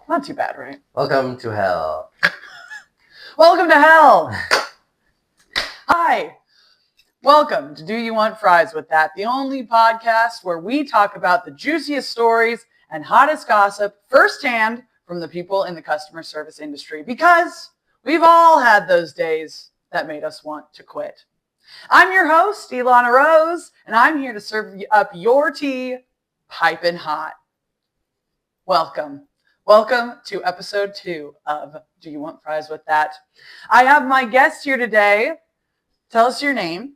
Not too bad, right? Welcome to hell. Welcome to hell. Hi. Welcome to Do You Want Fries with That, the only podcast where we talk about the juiciest stories and hottest gossip firsthand from the people in the customer service industry, because we've all had those days that made us want to quit. I'm your host, Elana Rose, and I'm here to serve up your tea piping hot. Welcome. Welcome to episode 2 of Do You Want Fries with That? I have my guest here today. Tell us your name.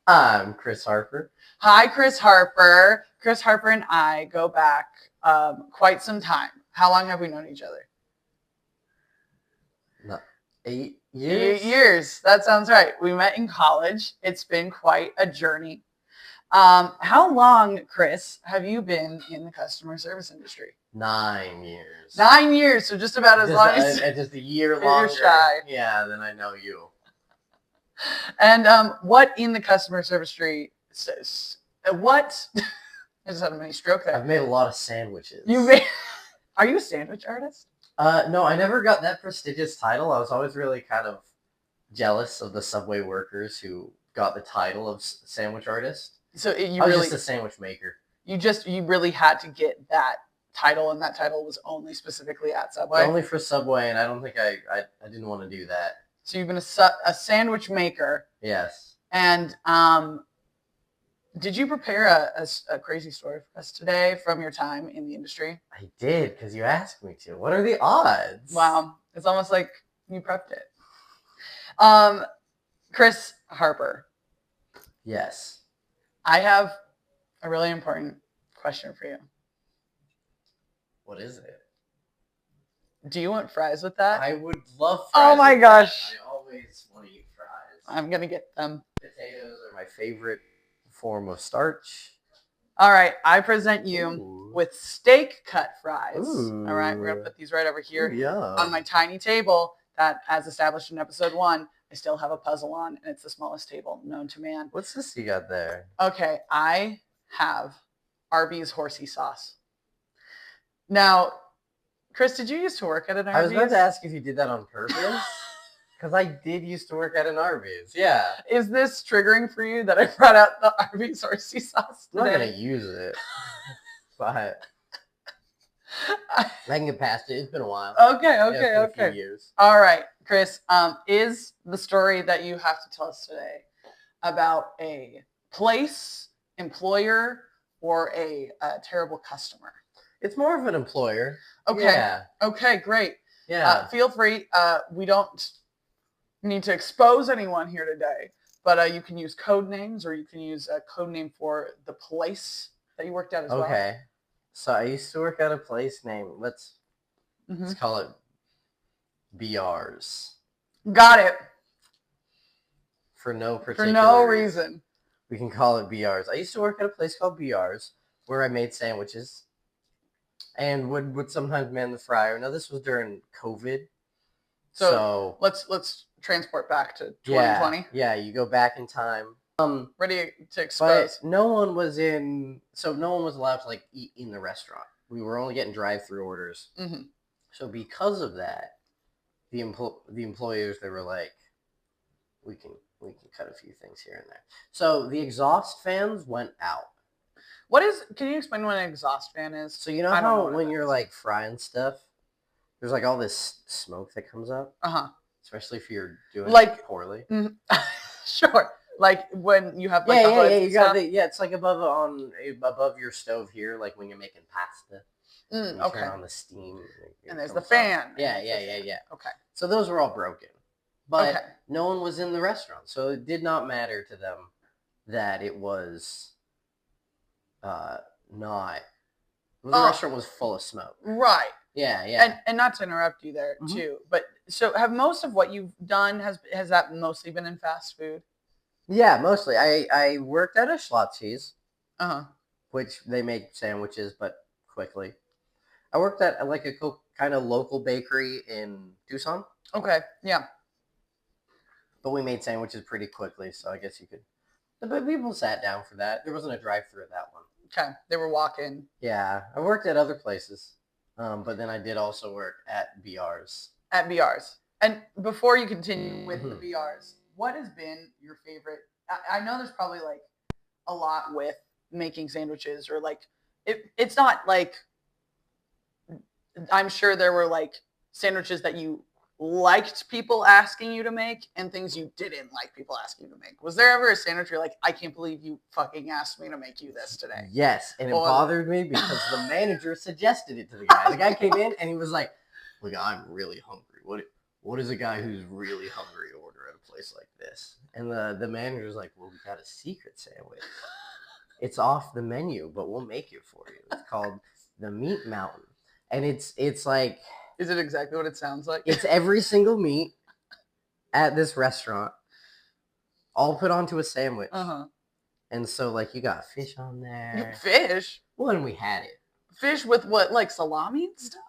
I'm Chris Harper. Hi, Chris Harper. Chris Harper and I go back quite some time. How long have we known each other? 8 years? 8 years. That sounds right. We met in college. It's been quite a journey. How long, Chris, have you been in the customer service industry? 9 years. 9 years, so just about as long as just a year longer. You're shy. Yeah, then I know you. And what in the customer service industry says? What? I just had a mini stroke there. I've made a lot of sandwiches. Are you a sandwich artist? No, I never got that prestigious title. I was always really kind of jealous of the Subway workers who got the title of sandwich artist. So I was just a sandwich maker. You really had to get that title, and that title was only specifically at Subway? Only for Subway, and I don't think I didn't want to do that. So you've been a sandwich maker. Yes. And did you prepare a crazy story for us today from your time in the industry? I did, because you asked me to. What are the odds? Wow. It's almost like you prepped it. Chris Harper. Yes. I have a really important question for you. What is it? Do you want fries with that? I would love fries. Oh my gosh. I always want to eat fries. I'm going to get them. Potatoes are my favorite form of starch. All right. I present you with steak cut fries. Ooh. All right. We're going to put these right over here Ooh, on my tiny table that, as established in episode 1, I still have a puzzle on, and it's the smallest table known to man. What's this you got there? Okay. I have Arby's horsey sauce. Now, Chris, did you used to work at an Arby's? I was about to ask if you did that on purpose. Because I did used to work at an Arby's. Yeah. Is this triggering for you that I brought out the Arby's horsey sauce today? I'm not going to use it. But I can get past it. It's been a while. Okay. A few years. All right, Chris. Is the story that you have to tell us today about a place, employer, or a terrible customer? It's more of an employer. Okay. Yeah. Okay, great. Yeah. Feel free. We don't need to expose anyone here today, but you can use code names, or you can use a code name for the place that you worked at as well. Okay. So I used to work at a place named, let's call it BR's. Got it. For no particular For no reason. We can call it BR's. I used to work at a place called BR's where I made sandwiches and would sometimes man the fryer. Now this was during COVID. So let's transport back to 2020. Yeah, you go back in time. Ready to expose. But no one was allowed to like eat in the restaurant. We were only getting drive-through orders. Mm-hmm. So because of that, the employers, they were like, we can cut a few things here and there. So the exhaust fans went out. Can you explain what an exhaust fan is? So you know how when you're like frying stuff, there's like all this smoke that comes up? Uh-huh. Especially if you're doing like, it poorly. Sure. Like when you have like it's like above your stove here, like when you're making pasta. Okay. Turn on the steam. And there's the fan. Yeah. Okay. So those were all broken. But no one was in the restaurant. So it did not matter to them that it was the restaurant was full of smoke. Right. Yeah. And not to interrupt you there too, but so have most of what you've done has that mostly been in fast food? Yeah, mostly. I worked at a Schlotzsky's, which they make sandwiches, but quickly. I worked at like a kind of local bakery in Tucson. Okay, yeah. But we made sandwiches pretty quickly, so I guess you could. But people sat down for that. There wasn't a drive-through at that one. Okay, they were walking. Yeah, I worked at other places. But then I did also work at BRs. At BRs. And before you continue with the BRs, what has been your favorite? I know there's probably like a lot with making sandwiches, or like it's not like, I'm sure there were like sandwiches that you liked people asking you to make and things you didn't like people asking you to make. Was there ever a sandwich where you're like, I can't believe you fucking asked me to make you this today? Yes, and it bothered me because the manager suggested it to the guy. The guy came in and he was like, look, I'm really hungry. What does a guy who's really hungry order at a place like this? And the manager's like, well, we got a secret sandwich. It's off the menu, but we'll make it for you. It's called the Meat Mountain. And it's like... Is it exactly what it sounds like? It's every single meat at this restaurant, all put onto a sandwich. Uh-huh. And so, like, you got fish on there. Fish? Well, and we had it. Fish with what, like salami and stuff?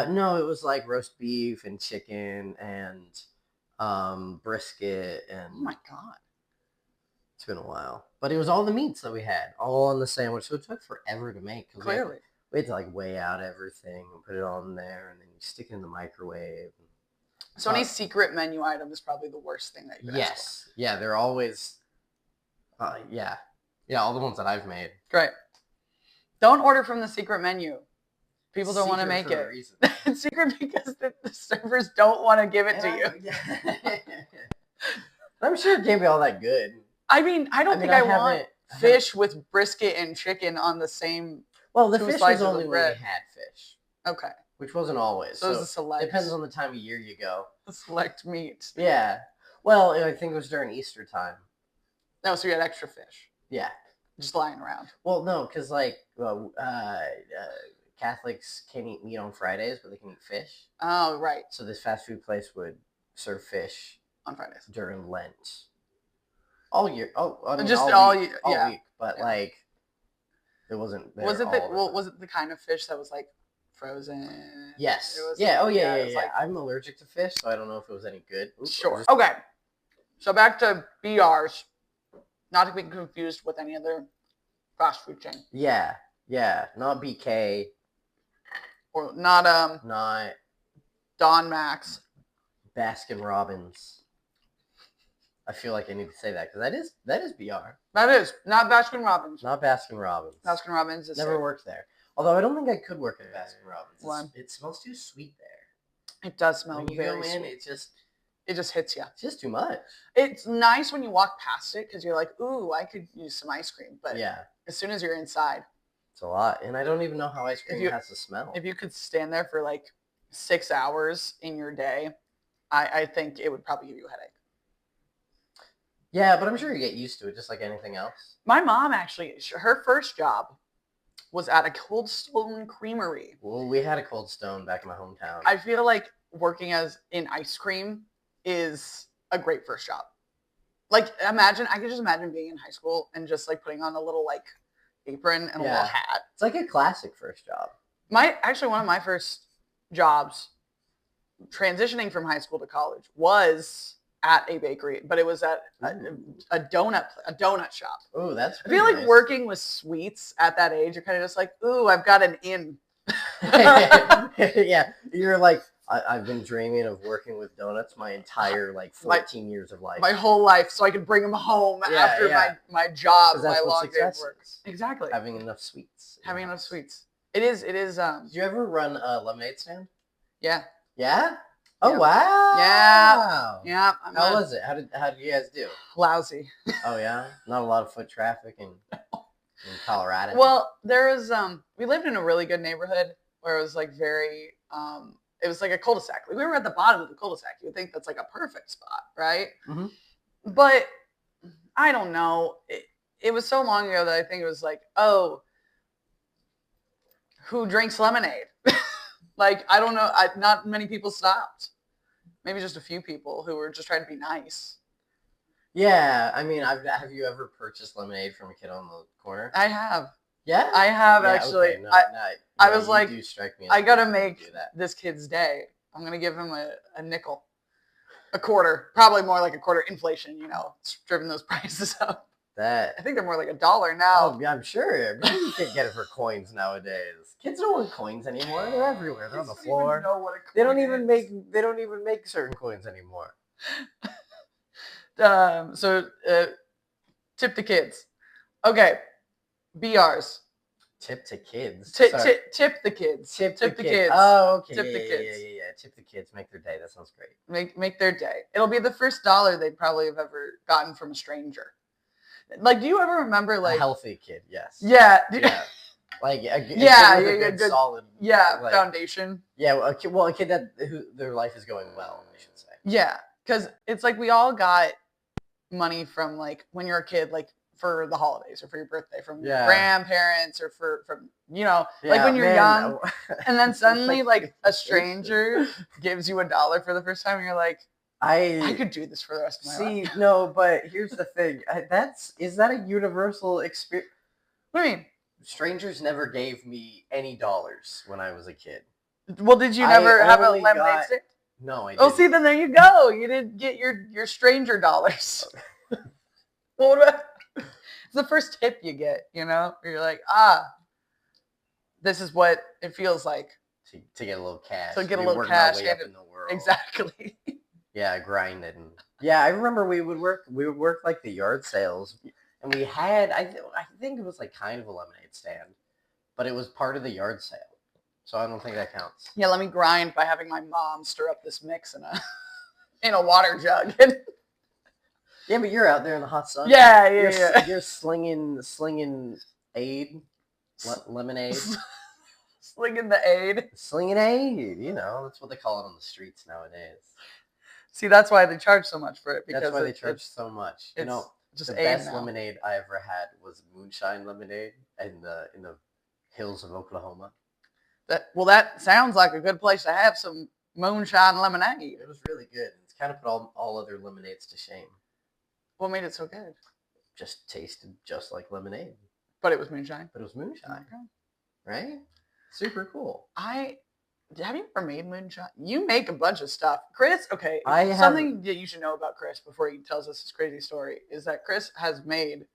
No, it was like roast beef and chicken and brisket and... Oh my God. It's been a while. But it was all the meats that we had, all on the sandwich. So it took forever to make. Clearly. We had to like weigh out everything and put it on there, and then you stick it in the microwave. So any secret menu item is probably the worst thing that you could ask for. Yeah, they're always, yeah, all the ones that I've made. Great. Don't order from the secret menu. People don't want to make it. It's secret because the servers don't want to give it to you. Yeah. I'm sure it can't be all that good. I mean, I don't think I want fish with brisket and chicken on the same. Well, the fish was only when we had fish. Okay. Which wasn't always. So it was a select. Depends on the time of year you go. A select meat. Yeah. Well, I think it was during Easter time. No, so you had extra fish. Yeah. Just lying around. Well, no, because like Catholics can't eat meat on Fridays, but they can eat fish. Oh, right. So this fast food place would serve fish on Fridays during Lent. All year. Oh, I mean, just all week, week. But like, it wasn't. Was it the kind of fish that was like frozen? Yes. It was, yeah. Like, I'm allergic to fish, so I don't know if it was any good. Oops, sure. Okay. So back to BRs, not to be confused with any other fast food chain. Yeah. Not BK. Or not Don Max. Baskin Robbins. I feel like I need to say that because that is BR. That is not Baskin Robbins. Not Baskin Robbins. Baskin Robbins is never worked there. Although I don't think I could work at Baskin Robbins. Why? It smells too sweet there. It does smell when you very go in, sweet. It just hits you. It's just too much. It's nice when you walk past it because you're like, ooh, I could use some ice cream. But yeah, as soon as you're inside, it's a lot. And I don't even know how ice cream has to smell. If you could stand there for like 6 hours in your day, I think it would probably give you a headache. Yeah, but I'm sure you get used to it just like anything else. My mom actually, her first job was at a Cold Stone creamery. Well, we had a Cold Stone back in my hometown. I feel like working in ice cream is a great first job. Like, I could just imagine being in high school and just like putting on a little like apron and a little hat. It's like a classic first job. One of my first jobs transitioning from high school to college was at a bakery, but it was at a donut shop. Oh, that's I feel like nice. Working with sweets at that age, you're kind of just like, ooh, I've got an in. Yeah, you're like, I've been dreaming of working with donuts my entire 14 years of life. My whole life, so I could bring them home after my job, my long day of work. Exactly. Having enough sweets. It is. Did you ever run a lemonade stand? Yeah. Yeah? Oh, wow. Yeah. How was it? How did you guys do? Lousy. Oh, yeah? Not a lot of foot traffic in Colorado. Well, there was, we lived in a really good neighborhood where it was like very, it was like a cul-de-sac. Like we were at the bottom of the cul-de-sac. You would think that's like a perfect spot, right? Mm-hmm. But I don't know. It was so long ago that I think it was like, oh, who drinks lemonade? Like, I don't know. Not many people stopped. Maybe just a few people who were just trying to be nice. Yeah. I mean, have you ever purchased lemonade from a kid on the corner? I have. Yeah? I have, actually. Okay. I was like, do strike me as I got to make this kid's day. I'm going to give him a nickel. A quarter. Probably more like a quarter. Inflation, it's driven those prices up. That. I think they're more like $1 now. Oh, yeah, I'm sure. You can't get it for coins nowadays. Kids don't want coins anymore. They're everywhere. They're on the floor. Know what a They coin don't even make certain coins anymore. Tip to kids. Okay. BRs. Tip to kids. Tip the kids. Tip the kids. Oh, okay. Tip yeah, the yeah, kids. Yeah. Tip the kids. Make their day. That sounds great. Make their day. It'll be the first $1 they'd probably have ever gotten from a stranger. Like, do you ever remember like a healthy kid? Yes. Yeah. Yeah. Like a good solid. Yeah. Like, foundation. Yeah. A kid who their life is going well, I should say. Yeah, because it's like we all got money from like when you're a kid, like for the holidays or for your birthday from your grandparents or from like when you're young, and then suddenly like a stranger gives you $1 for the first time and you're like, I could do this for the rest of my life. No, but here's the thing. Is that a universal experience? What do you mean? Strangers never gave me any dollars when I was a kid. Well, did you never have a lemonade stand? No, I didn't. Oh, see, then there you go. You didn't get your stranger dollars. Well, what about... It's the first tip you get, Where you're like, this is what it feels like. To get a little cash. To get a little cash. Up in the world. Exactly. Yeah, grinding. Yeah, I remember we would work like the yard sales. And we had, I think it was like kind of a lemonade stand. But it was part of the yard sale. So I don't think that counts. Yeah, let me grind by having my mom stir up this mix in a water jug. Yeah, but you're out there in the hot sun. Yeah. You're slinging aid, lemonade. Slinging the aid. Slinging aid, that's what they call it on the streets nowadays. See, that's why they charge so much for it. Because that's why they charge so much. Just the best lemonade I ever had was moonshine lemonade in the hills of Oklahoma. That sounds like a good place to have some moonshine lemonade. It was really good. It's kind of put all other lemonades to shame. What made it so good? Just tasted just like lemonade. But it was moonshine? Okay. Right? Super cool. Have you ever made moonshine? You make a bunch of stuff. Chris, okay. Something that you should know about Chris before he tells us his crazy story is that Chris has made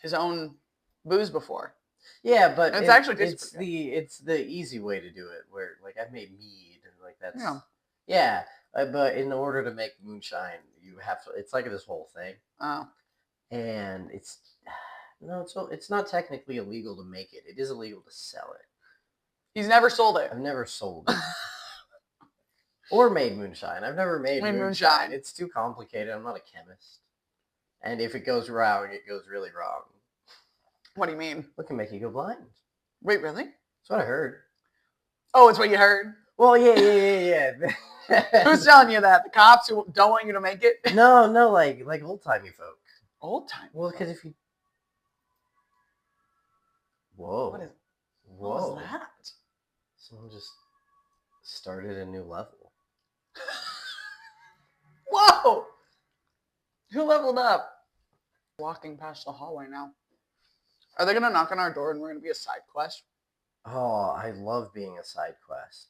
his own booze before. Yeah, but it's the easy way to do it. Where like I've made mead and like that's but in order to make moonshine, you have to. It's like this whole thing. Oh, and it's not technically illegal to make it. It is illegal to sell it. He's never sold it. I've never sold it. Or made moonshine. I've never made moonshine. It's too complicated. I'm not a chemist. And if it goes wrong, it goes really wrong. What do you mean? It can make you go blind. Wait, really? That's what I heard. Oh, it's what you heard? Well, yeah. Who's telling you that? The cops who don't want you to make it? No, like old-timey folk. Old-timey? Well, because if you... Whoa. What was that? Someone just started a new level. Whoa! Who leveled up? Walking past the hallway now. Are they going to knock on our door and we're going to be a side quest? Oh, I love being a side quest.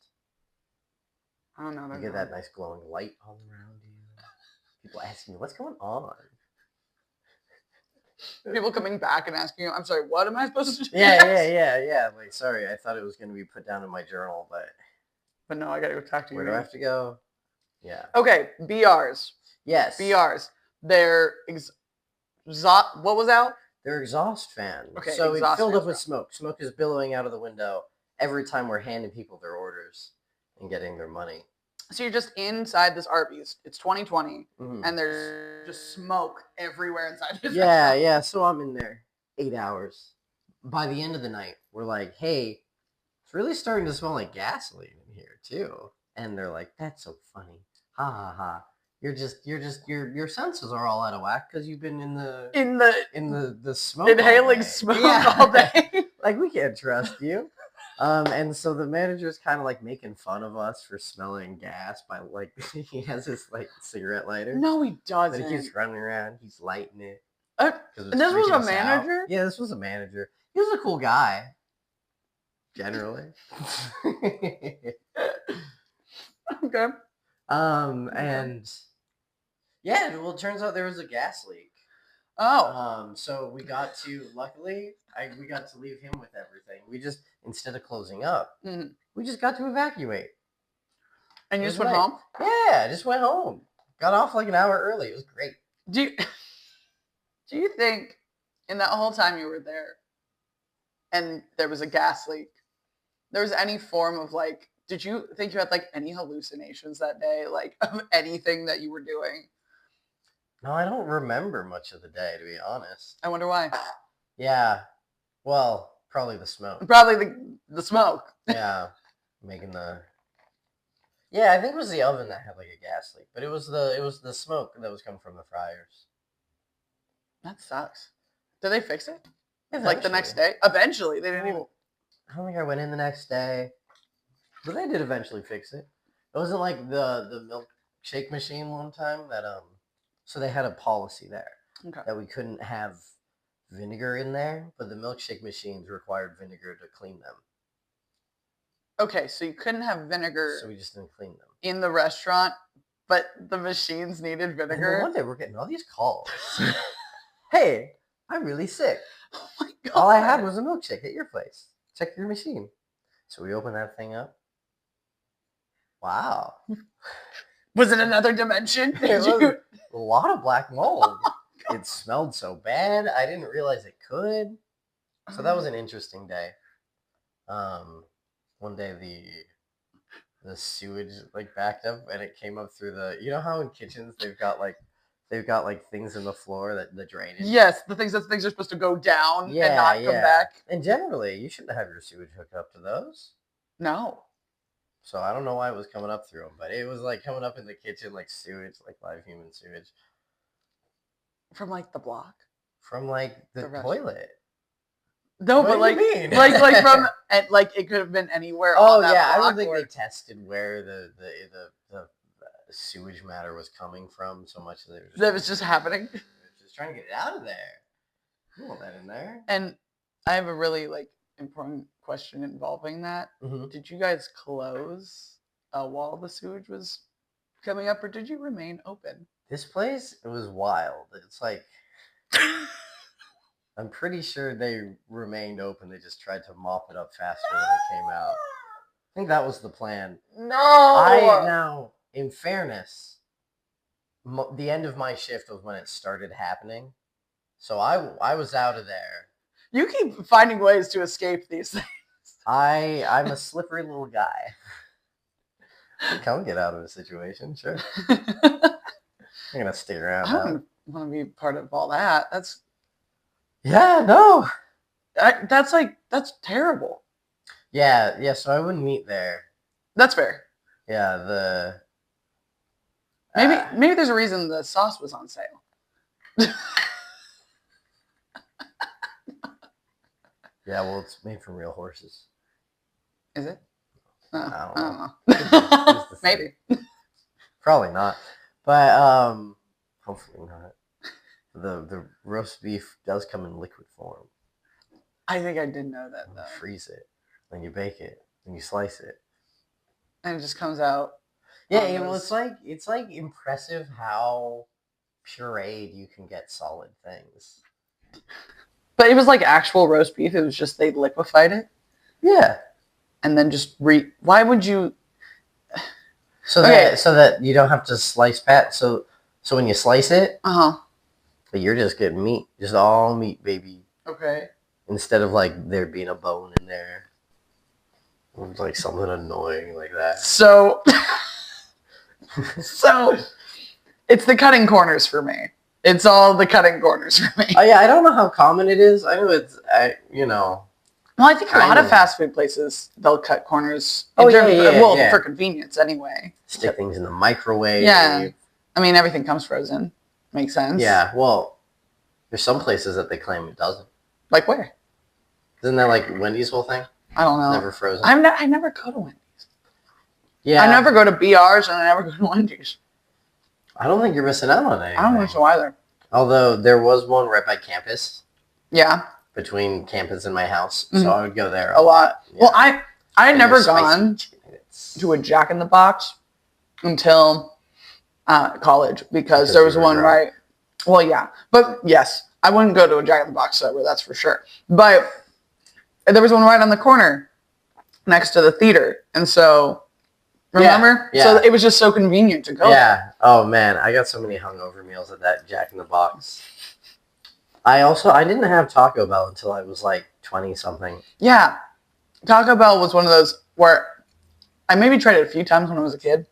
I don't know. You get that nice glowing light all around you. People asking me, what's going on? People coming back and asking you, I'm sorry, what am I supposed to do? Yeah. Like, sorry, I thought it was going to be put down in my journal, but no, I got to go talk to you. Where do I have to go? Yeah. Okay, BRs. Yes. BRs. They're what was out? They're exhaust fans. Okay, so it's filled up with smoke. Smoke is billowing out of the window every time we're handing people their orders and getting their money. So you're just inside this Arby's. It's 2020, and there's just smoke everywhere inside this restaurant. Yeah. So I'm in there 8 hours. By the end of the night, we're like, hey, it's really starting to smell like gasoline in here too. And they're like, that's so funny. Ha ha ha. Your senses are all out of whack because you've been in the smoke, inhaling smoke all day. Like, we can't trust you. And so the manager's kind of like making fun of us for smelling gas by like he has this like cigarette lighter. No, he doesn't. But he keeps running around. He's lighting it. And this was a manager? Yeah, this was a manager. He was a cool guy. Generally. Okay. And yeah, well, it turns out there was a gas leak. Oh. So we got to, luckily, we got to leave him with everything. We just, instead of closing up, we just got to evacuate. And you just went home? Yeah, I just went home. Got off like an hour early. It was great. Do you think in that whole time you were there and there was a gas leak, there was any form of like, did you think you had like any hallucinations that day, like of anything that you were doing? No, I don't remember much of the day, to be honest. I wonder why. Yeah. Well, probably the smoke. Probably the smoke. Yeah. Making the... Yeah, I think it was the oven that had like a gas leak, but it was the smoke that was coming from the fryers. That sucks. Did they fix it? Eventually. Like the next day? Eventually. They didn't even... I don't think I went in the next day. But they did eventually fix it. It wasn't like the milkshake machine one time that so they had a policy there that we couldn't have vinegar in there, but the milkshake machines required vinegar to clean them. Okay, so you couldn't have vinegar. So we just didn't clean them in the restaurant, but the machines needed vinegar. And one day we're getting all these calls. Hey, I'm really sick. Oh my God. All I had was a milkshake at your place. Check your machine. So we opened that thing up. Wow. Was it another dimension? It was a lot of black mold. It smelled so bad. I didn't realize it could. So that was an interesting day. One day the sewage like backed up and it came up through the, you know how in kitchens they've got like things in the floor that the drainage. Yes, the things are supposed to go down and not come back. And generally, you shouldn't have your sewage hooked up to those. No. So I don't know why it was coming up through them, but it was like coming up in the kitchen like sewage, like live human sewage. From like the block? From like the toilet. No, what but like, do you mean? like from, like it could have been anywhere. Oh on that yeah, I block don't think they tested where the sewage matter was coming from so much that it was just happening. Just trying to get it out of there. You want that in there. And I have a really like important question involving that. Mm-hmm. Did you guys close while the sewage was coming up, or did you remain open? This place, it was wild. It's like, I'm pretty sure they remained open. They just tried to mop it up faster when it came out. I think that was the plan. No! Now, in fairness, the end of my shift was when it started happening. So I was out of there. You keep finding ways to escape these things. I'm a slippery little guy. Come get out of the situation, sure. I'm gonna stick around. I don't want to be part of all that. That's... Yeah, no. That's terrible. Yeah, so I wouldn't eat there. That's fair. Yeah, maybe there's a reason the sauce was on sale. Yeah, well, it's made from real horses. Is it? I don't know. Maybe. Probably not. But hopefully not. The roast beef does come in liquid form. I think I did know that though. You freeze it, then you bake it, then you slice it, and it just comes out. Yeah, well, it's like impressive how pureed you can get solid things. But it was like actual roast beef. It was just they liquefied it. Yeah. And then just why would you? So that you don't have to slice pat. So when you slice it, you're just getting meat, just all meat, baby. Okay. Instead of like there being a bone in there, or like something annoying like that. So it's the cutting corners for me. It's all the cutting corners for me. Oh yeah, I don't know how common it is. I know Well, I think a lot of fast food places, they'll cut corners. For convenience anyway. Stick things in the microwave. Yeah. I mean, everything comes frozen. Makes sense. Yeah, well, there's some places that they claim it doesn't. Like where? Isn't that like Wendy's whole thing? I don't know. Never frozen? I never go to Wendy's. Yeah. I never go to BR's and I never go to Wendy's. I don't think you're missing out on anything. I don't think so either. Although there was one right by campus. Yeah. Between campus and my house. Mm-hmm. So I would go there a lot. Yeah. Well, I had never gone to a Jack in the Box until college because there was one right. Well, yeah. But yes, I wouldn't go to a Jack in the Box sober, that's for sure. But there was one right on the corner next to the theater. And so, remember? Yeah. So it was just so convenient to go there. Oh, man. I got so many hungover meals at that Jack in the Box. I didn't have Taco Bell until I was like 20-something. Yeah. Taco Bell was one of those where I maybe tried it a few times when I was a kid.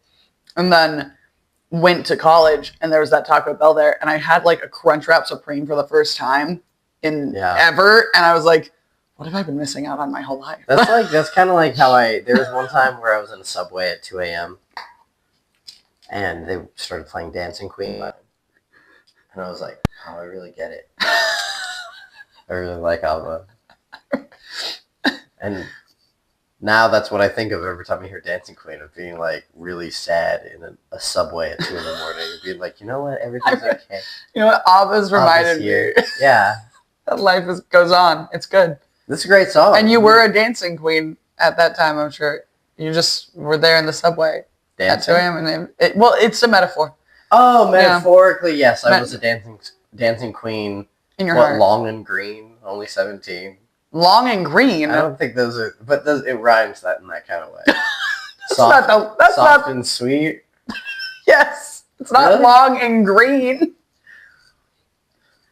And then went to college and there was that Taco Bell there. And I had like a Crunchwrap Supreme for the first time in ever. And I was like, what have I been missing out on my whole life? That's kind of like how there was one time where I was in a Subway at 2 a.m. and they started playing Dancing Queen. And I was like, oh, I really get it. I really like ABBA. And now that's what I think of every time I hear Dancing Queen, of being like really sad in a Subway at 2 in the morning. Being like, you know what, everything's okay. You know what, ABBA's reminded me. Yeah. That life goes on. It's good. This is a great song. And you were a dancing queen at that time, I'm sure. You just were there in the Subway dancing? at 2 a.m. Well, it's a metaphor. Oh, metaphorically, yes. I was a dancing queen. In your heart. Long and green, only 17. Long and green? I don't think those are, but it rhymes that in that kind of way. That's soft and sweet. Yes. It's not really? Long and green.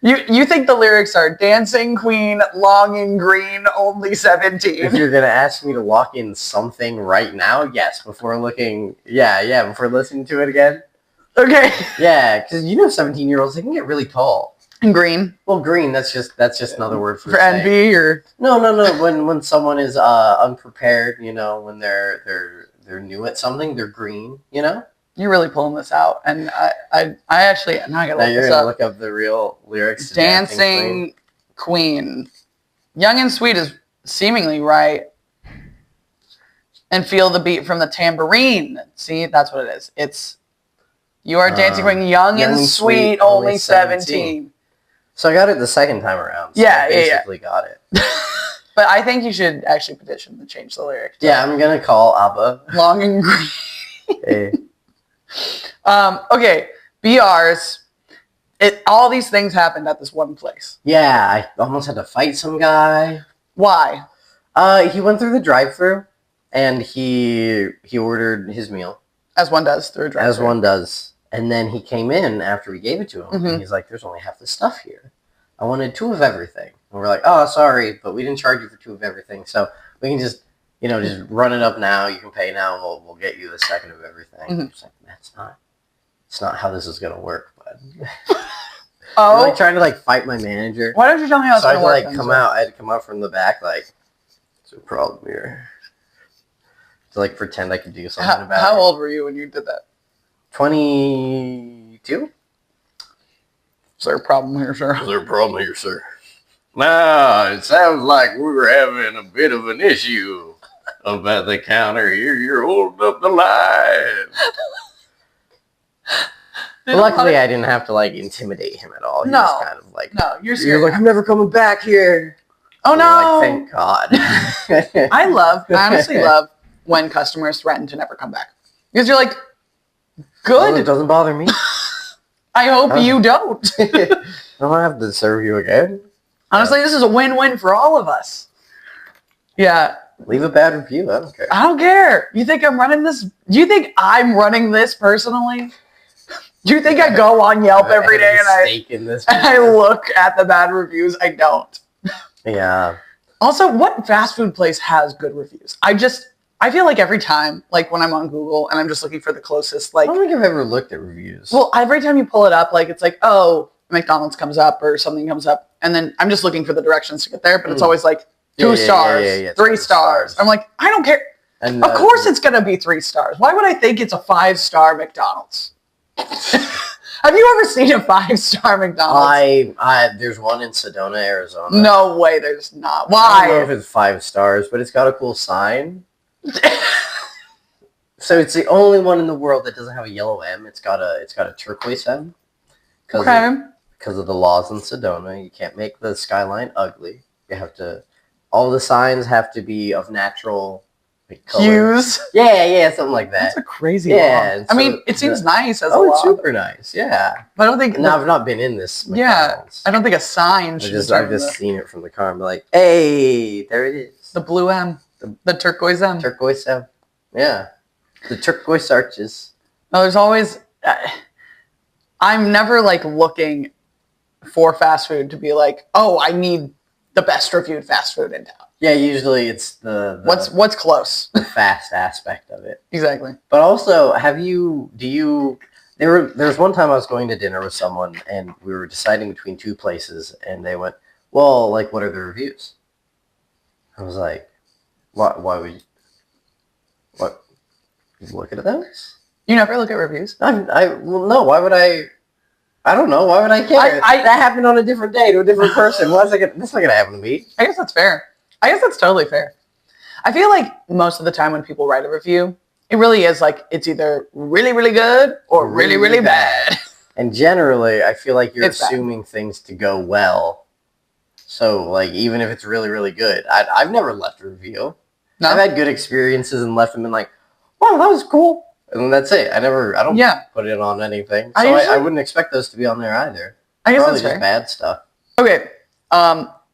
You think the lyrics are dancing queen, long and green, only 17. If you're going to ask me to lock in something right now, yes, before listening to it again. Okay. Yeah, because 17-year-olds, they can get really tall. And green. Well, green, that's just another word for envy, or no. When someone is unprepared, when they're new at something, they're green, You're really pulling this out, and I actually now I gotta look this up. You're gonna look up the real lyrics. To Dancing Queen. Young and sweet is seemingly right. And feel the beat from the tambourine. See, that's what it is. It's you are dancing queen, young and sweet, only 17. So I got it the second time around. So I basically got it. But I think you should actually petition to change the lyrics. Yeah, I'm gonna call ABBA. Long and green. Hey. Okay, BRs. All these things happened at this one place. Yeah, I almost had to fight some guy. Why? He went through the drive-thru, and he ordered his meal. As one does through a drive-thru. As one does. And then he came in after we gave it to him, and he's like, there's only half the stuff here. I wanted 2 of everything. And we're like, oh, sorry, but we didn't charge you for 2 of everything, so we can just run it up now. You can pay now, and we'll get you the second of everything. It's like, it's not how this is going to work, bud. Oh. I'm like trying to fight my manager. Why don't you tell me how it's going to work? I had to come out from the back, it's a problem here. To pretend I could do something about it. How old were you when you did that? 22? Is there a problem here, sir? Is there a problem here, sir? Nah, it sounds like we were having a bit of an issue about the counter here. You're holding up the line. Luckily, I didn't have to intimidate him at all. He was kind of no, you're scared. You're I'm never coming back here. Oh no! Thank God. I honestly love when customers threaten to never come back, because you're like, good. Well, it doesn't bother me. I hope you don't. I don't have to serve you again. Honestly, this is a win-win for all of us. Yeah. Leave a bad review. I don't care. I don't care. You think I'm running this? Do you think I'm running this personally? Do you think I go on Yelp every day and I look at the bad reviews? I don't. Yeah. Also, what fast food place has good reviews? I feel like every time, when I'm on Google and I'm just looking for the closest, I don't think I've ever looked at reviews. Well, every time you pull it up, it's oh, McDonald's comes up or something comes up, and then I'm just looking for the directions to get there, but it's always 2 stars, 3 stars. I'm like, I don't care. And, of course it's going to be 3 stars. Why would I think it's a 5-star McDonald's? Have you ever seen a 5-star McDonald's? There's one in Sedona, Arizona. No way, there's not. Why? I don't know if it's 5 stars, but it's got a cool sign. So it's the only one in the world that doesn't have a yellow M. It's got a turquoise M. Because of the laws in Sedona, you can't make the skyline ugly. You have to. All the signs have to be of natural Hughes. Yeah, something like that. That's a crazy log. I mean, it seems nice as a log. Oh, it's super nice. Yeah. But I don't think... No, I've not been in this McDonald's. Yeah. I don't think a sign should I've just seen it from the car and be like, hey, there it is. The blue M. The turquoise M. Turquoise M. Yeah. The turquoise arches. No, there's always... I'm never, like, looking for fast food to be like, oh, I need the best reviewed fast food in town. Yeah, usually it's the what's close. The fast aspect of it. Exactly. But also, there was one time I was going to dinner with someone and we were deciding between two places and they went, well, like, what are the reviews? I was like, why would you, what, you look at those? You never look at reviews? Well, no, why would I? I don't know. Why would I care? That happened on a different day to a different person. That's not going to happen to me. I guess that's fair. I guess that's totally fair. I feel like most of the time when people write a review, it really is like it's either really, really good or really, really bad. And generally, I feel like you're assuming things to go well. So, like, even if it's really, really good, I've never left a review. No? I've had good experiences and left them and like, wow, that was cool. And that's it. I don't put it on anything. So I wouldn't expect those to be on there either. I guess probably that's just bad stuff. Okay.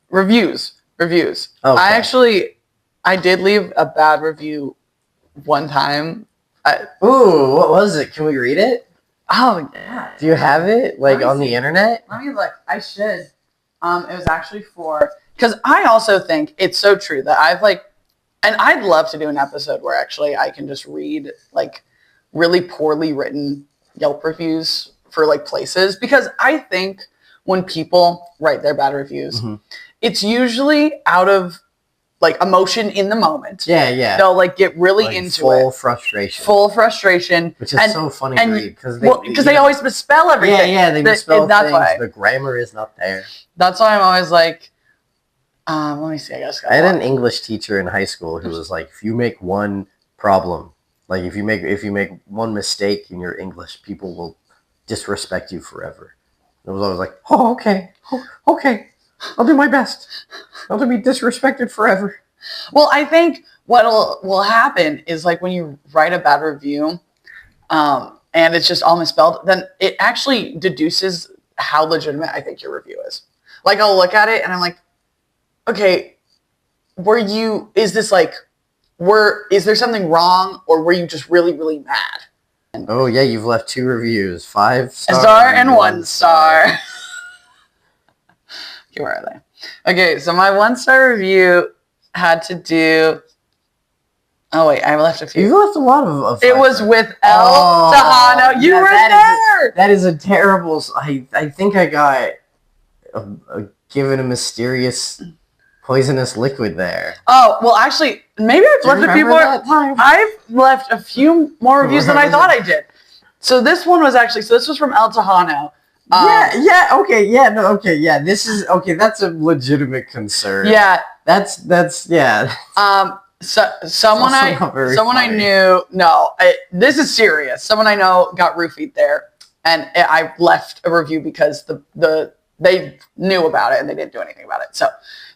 Reviews. Okay. I did leave a bad review one time. Ooh, what was it? Can we read it? Oh, yeah. Do you have it, like, on the internet? Let me look. I should. It was actually because I also think it's so true that and I'd love to do an episode where actually I can just read, like, really poorly written Yelp reviews for, like, places, because I think when people write their bad reviews, it's usually out of, like, emotion in the moment. Yeah. They'll, like, get really into full it. Full frustration. Which is so funny to read. Because they always misspell everything. Yeah, they misspell things. Why. The grammar is not there. That's why I'm always like, let me see, I guess. I had an English teacher in high school who was like, if you make one problem, like if you make one mistake in your English, people will disrespect you forever. It was always like, oh, okay. I'll do my best. I'll be disrespected forever. Well, I think what will happen is, like, when you write a bad review, and it's just all misspelled, then it actually deduces how legitimate I think your review is. Like, I'll look at it and I'm like, okay, is there something wrong, or were you just really, really mad? Oh, yeah, you've left 2 reviews, 5-star. A star and 1 star. Okay, where are they? Okay, so my 1-star review had to do... Oh, wait, I left a few. You left a lot of It was with El Tejano. You were there! That is a terrible... I think I got given a mysterious... poisonous liquid there. Oh, well, actually, maybe I've left a few more. I've left a few more reviews than I thought I did. So this one was this was from El Tejano. This is, that's a legitimate concern. Yeah. That's. Someone I knew, this is serious. Someone I know got roofied there, and I left a review because they knew about it and they didn't do anything about it. So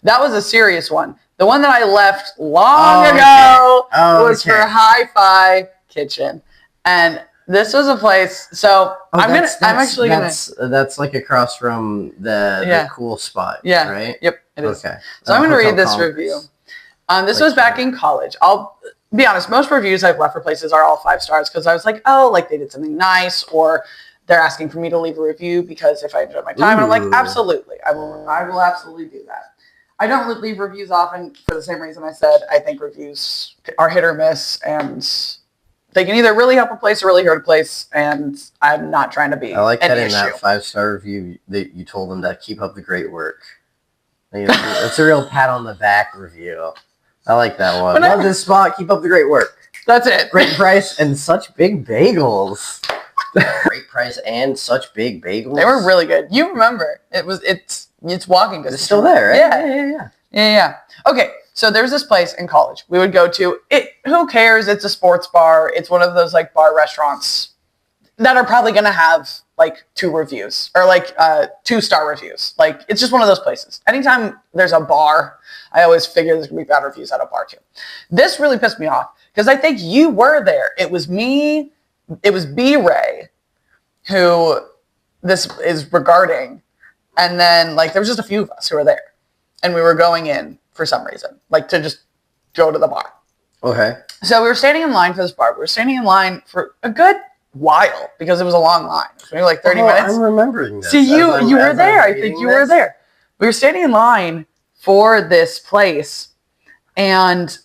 that was a serious one. The one that I left long ago was for Hi-Fi Kitchen. And this was a place. So that's like across from the cool spot. Yeah. Right? Yep. It is. Okay. So I'm going to read this review. This was back in college. I'll be honest. Most reviews I've left for places are all 5 stars because I was like, oh, like they did something nice, or they're asking for me to leave a review because if I enjoyed my time. And I'm like, absolutely. I will absolutely do that. I don't leave reviews often for the same reason I said. I think reviews are hit or miss, and they can either really help a place or really hurt a place, and I'm not trying to be I like that in that 5-star review that you told them to keep up the great work. It's a real pat on the back review. I like that one. Love this spot. Keep up the great work. That's it. Great price and such big bagels. Great price and such big bagels. They were really good. You remember. It's walking distance. It's still there, right? Yeah. Okay, so there's this place in college we would go to. Who cares? It's a sports bar. It's one of those, like, bar restaurants that are probably going to have like 2 reviews or like 2-star reviews. Like it's just one of those places. Anytime there's a bar, I always figure there's gonna be bad reviews at a bar too. This really pissed me off because I think you were there. It was me. It was B Ray, who this is regarding, and then like there was just a few of us who were there, and we were going in for some reason, like to just go to the bar. Okay. So we were standing in line for this bar. We were standing in line for a good while because it was a long line. It was maybe like 30 minutes. I'm remembering this. See, you were there. I think you were there. We were standing in line for this place, and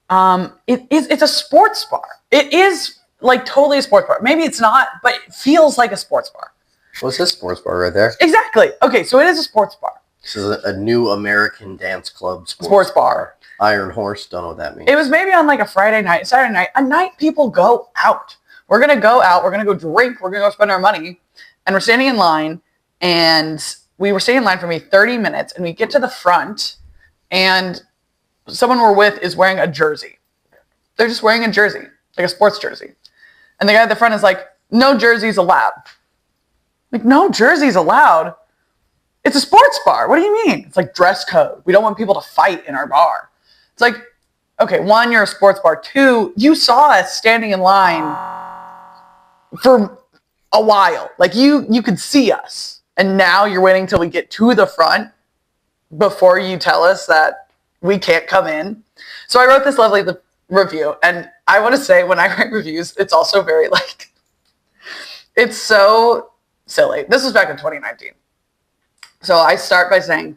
it's a sports bar. It is like totally a sports bar. Maybe it's not, but it feels like a sports bar. What's this sports bar right there? Exactly. Okay, so it is a sports bar. This is a new American dance club sports bar. Iron Horse, don't know what that means. It was maybe on like a Friday night, Saturday night. A night people go out. We're going to go out. We're going to go drink. We're going to go spend our money. And we're standing in line. And we were standing in line for maybe 30 minutes. And we get to the front. And someone we're with is wearing a jersey. They're just wearing a jersey. Like a sports jersey. And the guy at the front is like, no jerseys allowed. Like, no jerseys allowed? It's a sports bar. What do you mean? It's like dress code. We don't want people to fight in our bar. It's like, okay, 1, you're a sports bar. 2, you saw us standing in line for a while. Like you could see us. And now you're waiting till we get to the front before you tell us that we can't come in. So I wrote this lovely review. And I want to say when I write reviews, it's also very like, it's so silly. This was back in 2019. So I start by saying,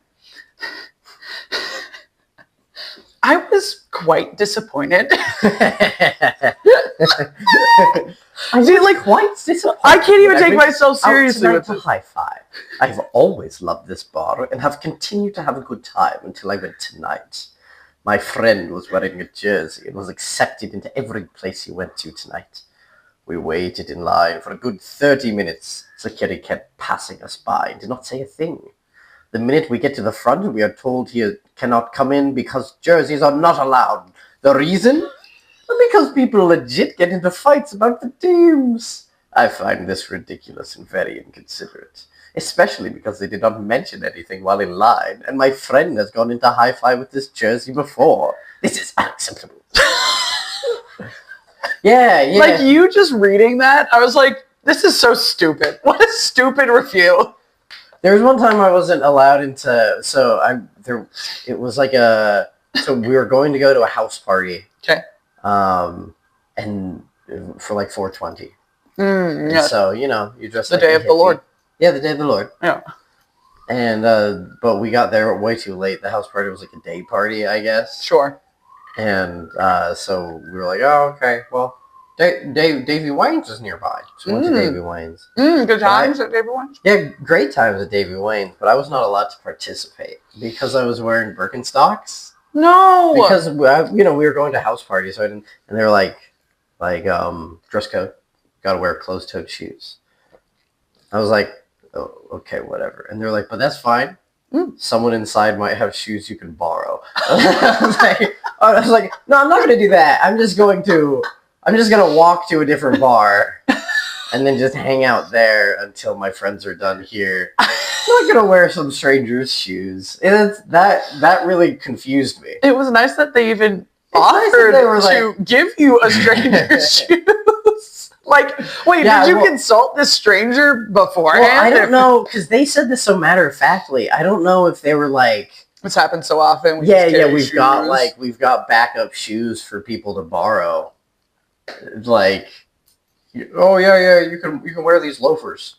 I was quite disappointed. I see, like, quite disappointed. I can't even take myself seriously with a high five. I've always loved this bar and have continued to have a good time until I went tonight. My friend was wearing a jersey and was accepted into every place he went to tonight. We waited in line for a good 30 minutes. Security kept passing us by and did not say a thing. The minute we get to the front, we are told he cannot come in because jerseys are not allowed. The reason? Because people legit get into fights about the teams. I find this ridiculous and very inconsiderate. Especially because they did not mention anything while in line, and my friend has gone into hi-fi with this jersey before. This is unacceptable. Yeah. Like, you just reading that, I was like, this is so stupid. What a stupid review. There was one time I wasn't allowed into, it was like so we were going to go to a house party. Okay. And for like 420. Yeah. So, you dress the like day of the Lord. Yeah, the day of the Lord. Yeah. And, but we got there way too late. The house party was like a day party, I guess. Sure. And, so we were like, oh, okay, well, Davy Wayne's is nearby. So we went to Davy Wayne's. Good times at Davy Wayne's? Yeah, great times at Davy Wayne's, but I was not allowed to participate because I was wearing Birkenstocks. No! Because, we were going to house parties, so and they were like, dress code, gotta wear closed-toed shoes. I was like, oh, okay, whatever. And they're like, but that's fine. Someone inside might have shoes you can borrow. I was like, no, I'm not going to do that. I'm just going to walk to a different bar and then just hang out there until my friends are done here. I'm not going to wear some stranger's shoes. And that really confused me. It was nice that they even offered to give you a stranger's shoes. Like, wait, did you consult this stranger beforehand? Well, I don't know, because they said this so matter-of-factly. I don't know if they were like... It's happened so often. We've got backup shoes for people to borrow. Like, oh yeah, you can wear these loafers.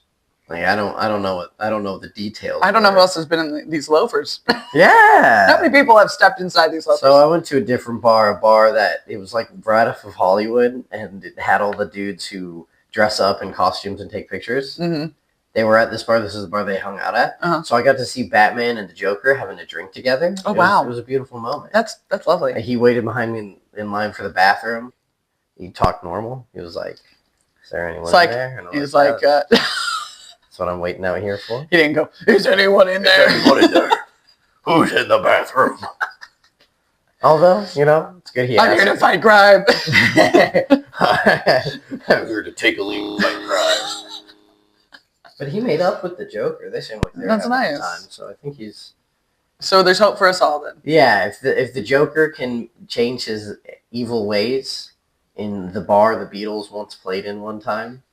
Like, I don't know the details. I don't know who else has been in these loafers. Yeah. How many people have stepped inside these loafers? So I went to a different bar, a bar that it was like right off of Hollywood, and it had all the dudes who dress up in costumes and take pictures. Mm-hmm. They were at this bar. This is the bar they hung out at. Uh-huh. So I got to see Batman and the Joker having a drink together. Oh, wow. It was a beautiful moment. That's lovely. And he waited behind me in line for the bathroom. He talked normal. He was like, is there anyone in there? And he was like, that's what I'm waiting out here for. He didn't go, is anyone in there? Is anyone in there? Who's in the bathroom? Although, it's good he asked. I'm here to fight crime. I'm here to take a leave and fight crime. But he made up with the Joker. They seem like they're That's having nice. a time, so I think he's... So there's hope for us all then. Yeah, if the Joker can change his evil ways in the bar the Beatles once played in one time...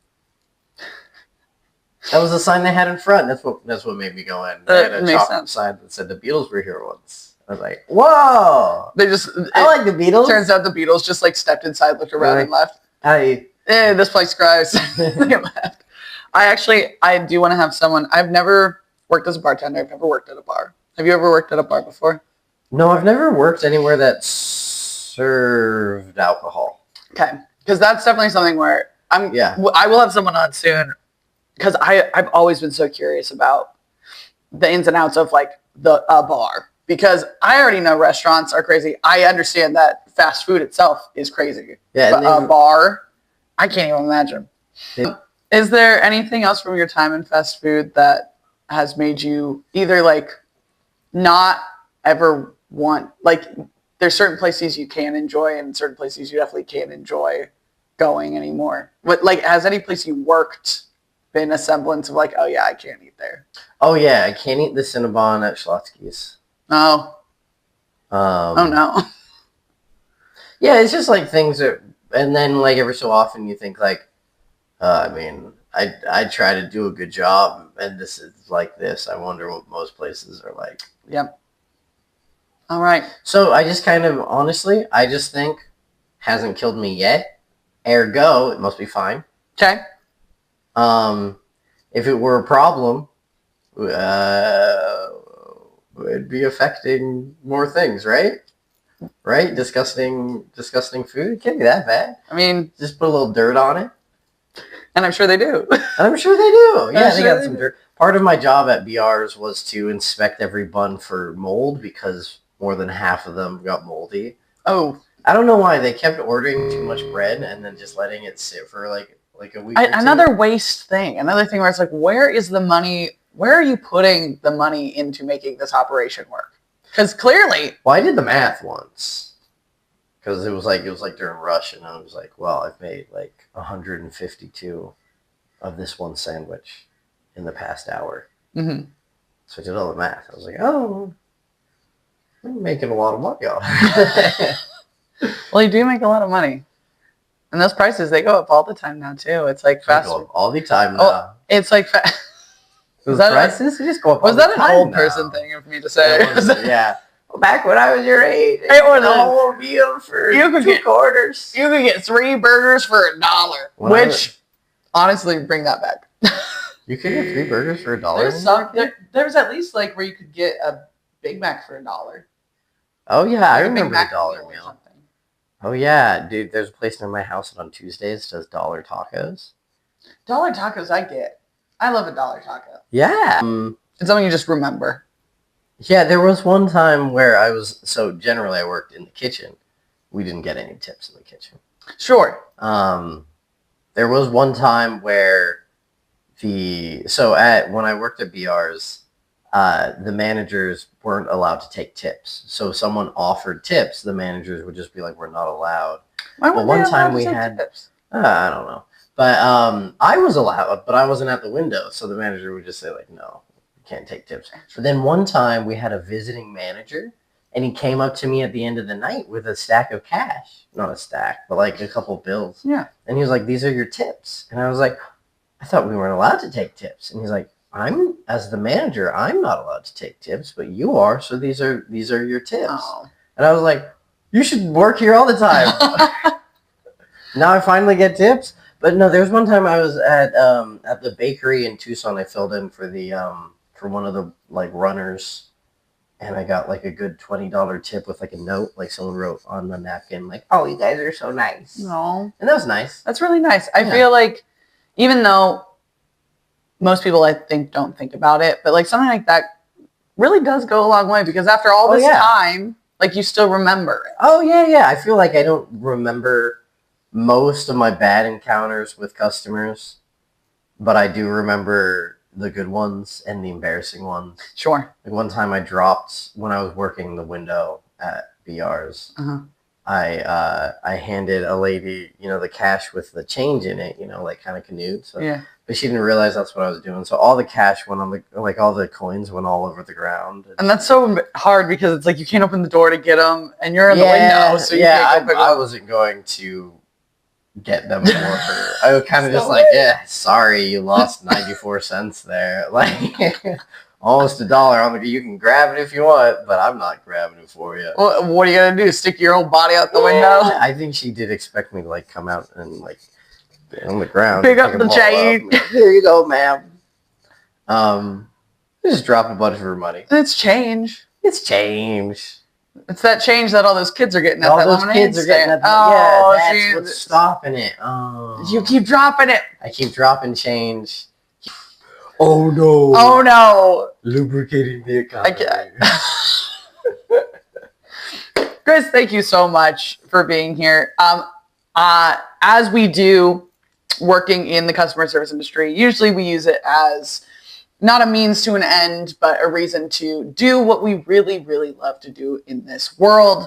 That was the sign they had in front. That's what made me go in. They had a chalk sign that said the Beatles were here once. I was like, whoa! I like the Beatles. Turns out the Beatles just like stepped inside, looked around, and left. This place gross. They left. I do want to have someone. I've never worked as a bartender. I've never worked at a bar. Have you ever worked at a bar before? No, I've never worked anywhere that served alcohol. Okay, because that's definitely something where I will have someone on soon. Because I've always been so curious about the ins and outs of like a bar. Because I already know restaurants are crazy. I understand that fast food itself is crazy. Yeah, but a bar, I can't even imagine. Is there anything else from your time in fast food that has made you either like not ever want, like there's certain places you can enjoy and certain places you definitely can't enjoy going anymore? But like, has any place you worked been a semblance of like, oh yeah, I can't eat there? Oh yeah, I can't eat the Cinnabon at Schlotzsky's. Oh. Oh no. Yeah, it's just like things that, and then like every so often you think like, I mean, I try to do a good job, and this is like this. I wonder what most places are like. Yep. All right. So I just kind of, honestly, I just think hasn't killed me yet. Ergo, it must be fine. Okay. If it were a problem, it'd be affecting more things, right? Right? Disgusting food. It can't be that bad. I mean, just put a little dirt on it. And I'm sure they do. I'm sure they do. Yeah, they got some dirt. Part of my job at BR's was to inspect every bun for mold because more than half of them got moldy. Oh. I don't know why. They kept ordering too much bread and then just letting it sit for like a week or two. Another waste thing. Another thing where it's like, where is the money? Where are you putting the money into making this operation work? Because clearly... Well, I did the math once. Because it was like during rush, and I was like, well, I've made like 152 of this one sandwich in the past hour. Mm-hmm. So I did all the math. I was like, oh, I'm making a lot of money off. Well, you do make a lot of money. And those prices, they go up all the time now, too. It's like fast. They go up all the time now. Oh, it's like those prices just go up all the time. Was that an old person thing of me to say? Yeah. Well, back when I was your age, it was a whole meal for $2. You could get 3 burgers for $1. Honestly, bring that back. You could get 3 burgers for $1? There's at least like where you could get a Big Mac for $1. Oh, yeah. I remember the $1 meal. Oh, yeah. Dude, there's a place near my house that on Tuesdays does $1 tacos. $1 tacos I get. I love a $1 taco. Yeah. It's something you just remember. Yeah, there was one time where so generally I worked in the kitchen. We didn't get any tips in the kitchen. Sure. There was one time where when I worked at BR's, the managers weren't allowed to take tips. So if someone offered tips, the managers would just be like, we're not allowed. Why weren't one they time allowed we to take had tips? I don't know. But I was allowed, but I wasn't at the window. So the manager would just say like, no, you can't take tips. But then one time we had a visiting manager, and he came up to me at the end of the night with a stack of cash. Not a stack, but like a couple bills. Yeah. And he was like, these are your tips. And I was like, I thought we weren't allowed to take tips. And he's like, as the manager, I'm not allowed to take tips, but you are, so these are your tips. Oh. And I was like, you should work here all the time. Now I finally get tips. But no, there was one time I was at the bakery in Tucson. I filled in for for one of the like runners, and I got like a good $20 tip with like a note, like someone wrote on the napkin, like, "Oh, you guys are so nice." No, and that was nice. That's really nice. I feel like even though most people I think don't think about it, but like something like that really does go a long way because after all this time, like you still remember it. Oh yeah. I feel like I don't remember most of my bad encounters with customers, but I do remember the good ones and the embarrassing ones. Sure. Like one time I dropped when I was working the window at BR's. Uh-huh. I handed a lady, the cash with the change in it, like kind of canoed. So, Yeah. But she didn't realize that's what I was doing. So all the cash went on all the coins went all over the ground. And that's so hard because it's like you can't open the door to get them, and you're in the window, so you can't go pick I wasn't going to get them for her. I was kind of just like, sorry, you lost 94 cents there. Like, almost $1. You can grab it if you want, but I'm not grabbing it for you. Well, what are you going to do? Stick your own body out the window? I think she did expect me to, like, come out and, like, on the ground. Pick up the change. Here you go, ma'am. Just drop a bunch of her money. It's change. It's change. It's that change that all those kids are getting at all that those lemonade kids are getting at that's what's stopping it. Oh. You keep dropping it. I keep dropping change. Oh no. Oh no. Lubricating the economy. Chris, thank you so much for being here. As we do working in the customer service industry, usually we use it as not a means to an end, but a reason to do what we really, really love to do in this world.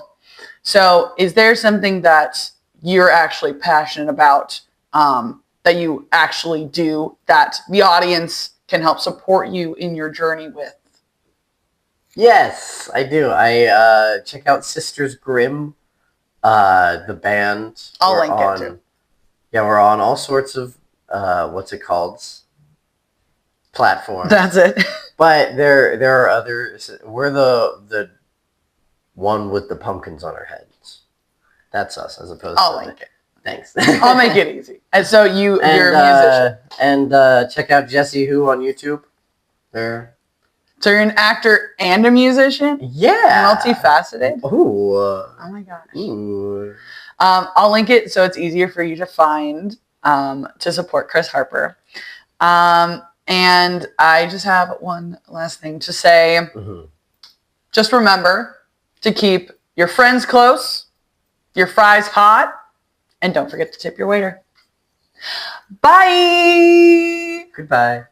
So is there something that you're actually passionate about, that you actually do, that the audience can help support you in your journey with? Yes, I do. I check out Sisters Grimm, the band. I'll link it too. Yeah, we're on all sorts of platforms. That's it. But there are others. We're the one with the pumpkins on our heads. That's us, as opposed to. I'll link it. Thanks. I'll make it easy. And so you're a musician. And check out Jesse Who on YouTube. There. So you're an actor and a musician? Yeah. Multifaceted? Ooh. Oh my gosh. Ooh. I'll link it so it's easier for you to find, to support Chris Harper. And I just have one last thing to say. Mm-hmm. Just remember to keep your friends close, your fries hot, and don't forget to tip your waiter. Bye! Goodbye.